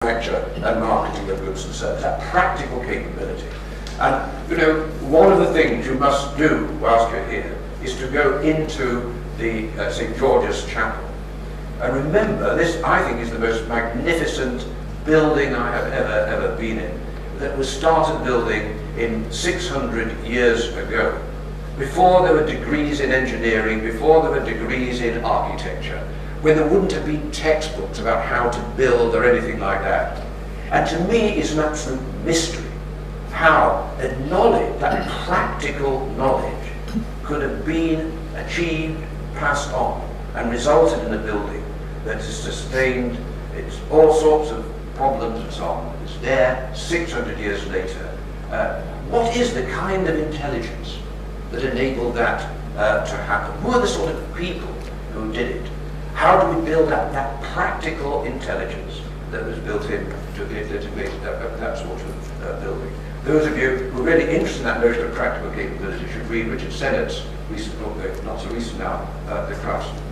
manufacture and marketing of goods and services, that practical capability. And, you know, one of the things you must do whilst you're here is to go into the St. George's Chapel. And remember, this, I think, is the most magnificent building I have ever been in, that was started building in 600 years ago. Before there were degrees in engineering, before there were degrees in architecture, when there wouldn't have been textbooks about how to build or anything like that. And to me, it's an absolute mystery how that knowledge, that practical knowledge, could have been achieved, passed on, and resulted in a building that is sustained. It's all sorts of problems and so on. It's there 600 years later. What is the kind of intelligence that enabled that to happen? Who are the sort of people who did it? How do we build up that practical intelligence that was built in to make that sort of building? Those of you who are really interested in that notion of practical capability should read Richard Sennett's recent book, not so recent now, The Craftsman.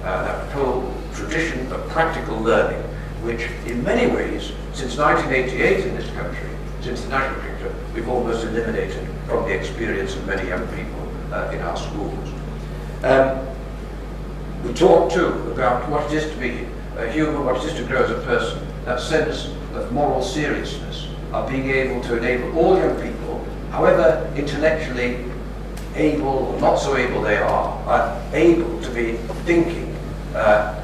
That whole tradition of practical learning, which in many ways, since 1988 in this country, since the national picture, we've almost eliminated from the experience of many young people in our schools. We talk too about what it is to be a human, what it is to grow as a person, that sense of moral seriousness, of being able to enable all young people, however intellectually able or not so able they are able to be thinking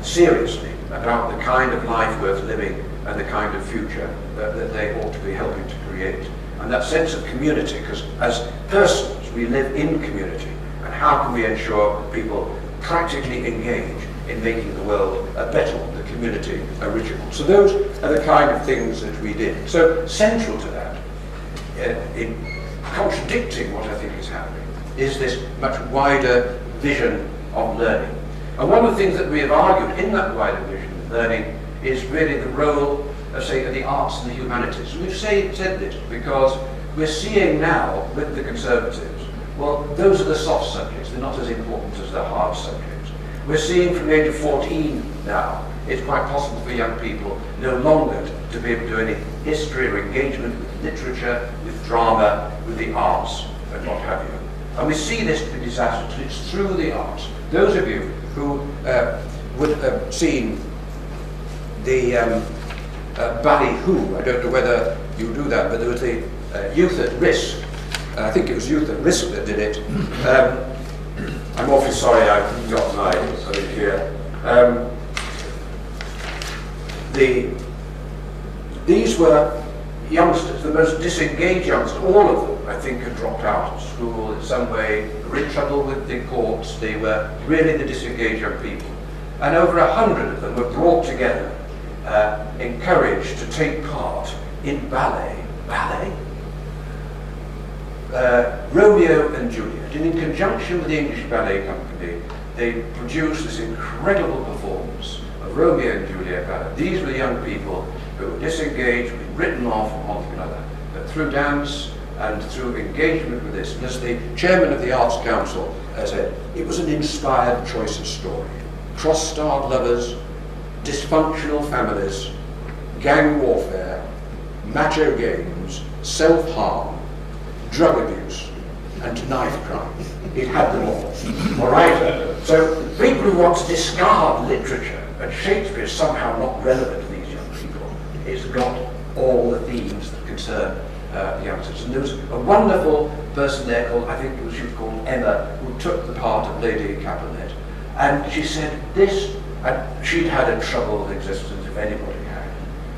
seriously about the kind of life worth living and the kind of future that they ought to be helping to create. And that sense of community, because as persons we live in community, and how can we ensure people practically engage in making the world a better one, the community a richer one. So those are the kind of things that we did. So central to that, in contradicting what I think is happening, is this much wider vision of learning. And one of the things that we have argued in that wider vision of learning is really the role of, say, of the arts and the humanities. We've said this because we're seeing now with the Conservatives, well, those are the soft subjects, they're not as important as the hard subjects. We're seeing from the age of 14 now, it's quite possible for young people no longer to be able to do any history or engagement with literature, with drama, with the arts, and what have you. And we see this to be disastrous. It's through the arts. Those of you who would have seen the ballyhoo, I don't know whether you do that, but there was the Youth at Risk. I think it was Youth at Risk that did it. I'm awfully sorry I've got my thing here. These were youngsters, the most disengaged youngsters. All of them, I think, had dropped out of school in some way, were in trouble with the courts. They were really the disengaged young people. And over 100 of them were brought together, encouraged to take part in ballet. Romeo and Juliet. And in conjunction with the English Ballet Company, they produced this incredible performance of Romeo and Juliet ballet. These were young people who were disengaged, written off from one another, but through dance and through engagement with this. And as the chairman of the Arts Council said, it was an inspired choice of story. Cross-starred lovers, dysfunctional families, gang warfare, macho games, self-harm, drug abuse, and knife crime. It had them all. All right? So people who want to discard literature and Shakespeare is somehow not relevant to these young people, it's got all the themes that concern youngsters. And there was a wonderful person there called, I think it was she was called Emma, who took the part of Lady Capulet. And she said this, and she'd had a troubled existence if anybody had.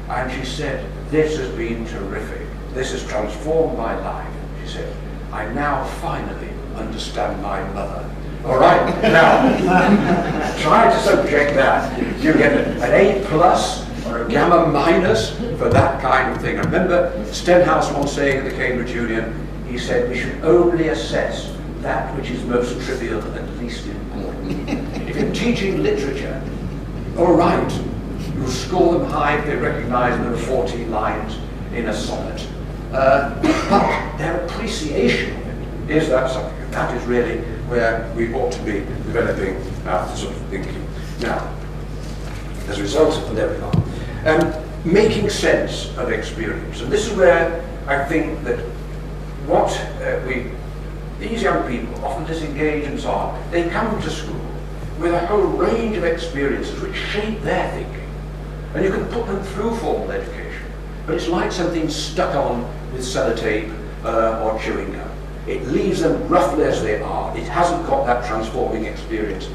And she said, this has been terrific. This has transformed my life. She said, I now finally understand my mother. All right, now, try to subject that. You get an A+ or a gamma minus for that kind of thing. I remember Stenhouse once saying at the Cambridge Union, he said, we should only assess that which is most trivial and least important. If you're teaching literature, all right, you'll score them high if they recognize there are 14 lines in a sonnet. But their appreciation of it, is that something? And that is really where we ought to be developing our sort of thinking. Now, as a result of, there we are. making sense of experience. And this is where I think that what these young people often disengage and so on, they come to school with a whole range of experiences which shape their thinking. And you can put them through formal education, but it's like something stuck on with sellotape or chewing gum. It leaves them roughly as they are. It hasn't got that transforming experience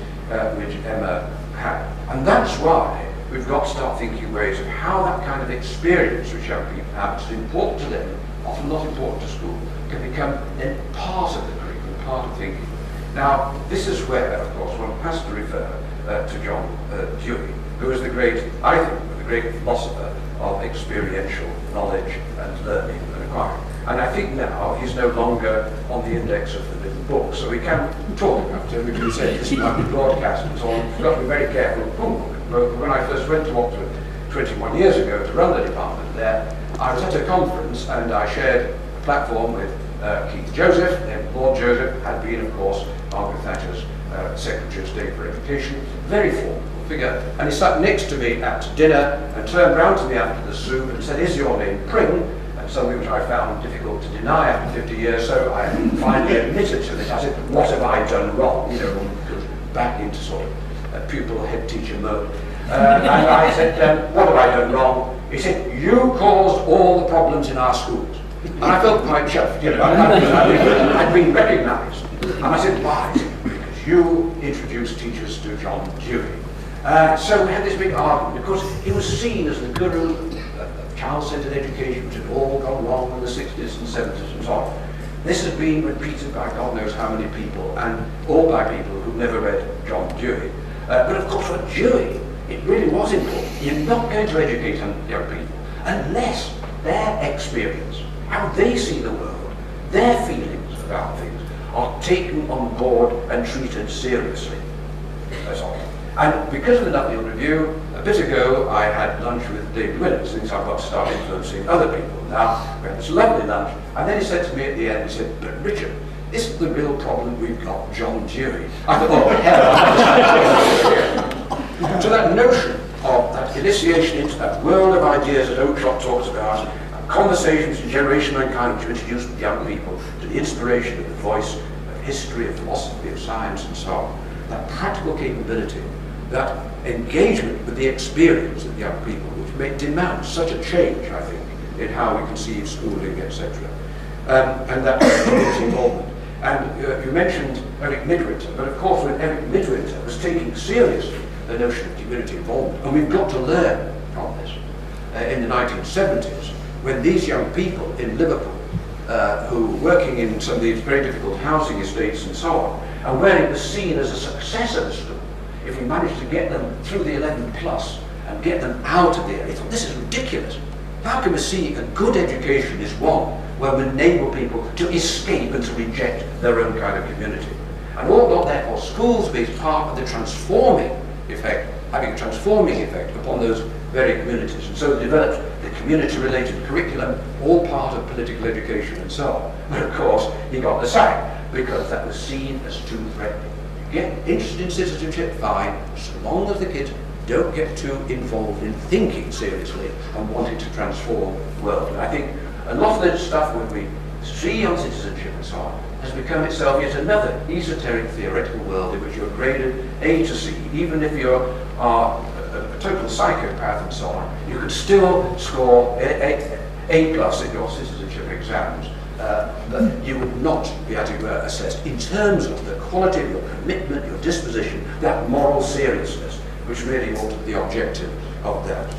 which Emma had. And that's why we've got to start thinking ways of how that kind of experience which young people have, which is important to them, often not important to school, can become then part of the curriculum, part of thinking. Now, this is where, of course, one has to refer to John Dewey, who is the great, I think, the great philosopher of experiential knowledge and learning and acquiring. And I think now he's no longer on the index of the little book, so we can talk about him. We can say this might be broadcast and so on. We've got to be very careful. When I first went to Oxford 21 years ago to run the department there, I was at a conference and I shared a platform with Keith Joseph. Then Lord Joseph had been, of course, Margaret Thatcher's Secretary of State for Education, very formal figure, and he sat next to me at dinner and turned round to me after the soup and said, "Is your name Pring?" And something which I found difficult to deny after 50 years, so I finally admitted to this. I said, "What have I done wrong?" You know, goes back into sort of pupil head teacher mode. And I said, "What have I done wrong?" He said, "You caused all the problems in our schools." And I felt quite chuffed, you know, I'd been recognised. And I said, "Why?" He said, "Because you introduced teachers to John Dewey." So we had this big argument, because he was seen as the guru of child-centred education, which had all gone wrong in the 60s and 70s and so on. This has been repeated by God knows how many people, and all by people who never read John Dewey. But of course for Dewey, it really was important. You're not going to educate young people unless their experience, how they see the world, their feelings about things, are taken on board and treated seriously. That's all. And because of the Nuffield Review, a bit ago I had lunch with David Willis, since I've got to start influencing other people. Now, we had this lovely lunch, and then he said to me at the end, he said, "But Richard, isn't the real problem we've got John Dewey?" I thought, oh hell. So that notion of that initiation into that world of ideas that Oakeshott talks about, conversations in Generation Mankind which introduce young people to the inspiration of the voice of history, of philosophy, of science and so on, that practical capability, that engagement with the experience of young people, which may demand such a change, I think, in how we conceive schooling, etc. And that community involvement. And you mentioned Eric Midwinter, but of course when Eric Midwinter was taking seriously the notion of community involvement, and we've got to learn from this, in the 1970s, when these young people in Liverpool, who were working in some of these very difficult housing estates and so on, and where it was seen as a success of the school, if we managed to get them through the 11 plus and get them out of there, they thought, this is ridiculous. How can we see a good education is one where we enable people to escape and to reject their own kind of community? And ought not therefore schools be part of the transforming effect, having a transforming effect upon those very communities? And so they developed the community-related curriculum, all part of political education and so on. And of course, he got the sack, because that was seen as too threatening. You get interested in citizenship, fine, so long as the kids don't get too involved in thinking seriously and wanting to transform the world. And I think a lot of this stuff, when we see on citizenship and so on, has become itself yet another esoteric theoretical world in which you're graded A to C. Even if you are a total psychopath and so on, you could still score A plus in your citizenship exams. But you would not be able to assess in terms of the quality of your commitment, your disposition, that moral seriousness, which really ought to be the objective of that.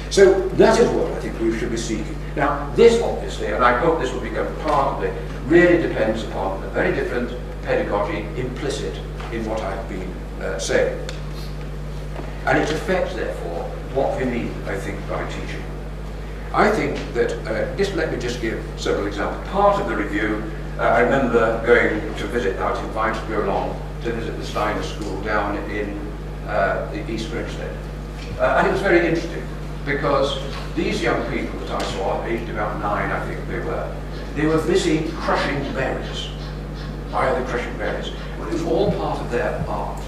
So that is what I think we should be seeking. Now this obviously, and I hope this will become part of it, really depends upon a very different pedagogy implicit in what I've been saying. And it affects therefore what we mean, I think, by teaching. I think that, let me just give several examples. Part of the review, I remember going to visit, I was invited to go along to visit the Steiner School down in the East Grinstead. And it was very interesting, because these young people that I saw, aged about 9 I think they were busy crushing berries. Why are they crushing berries? Well, it was all part of their art.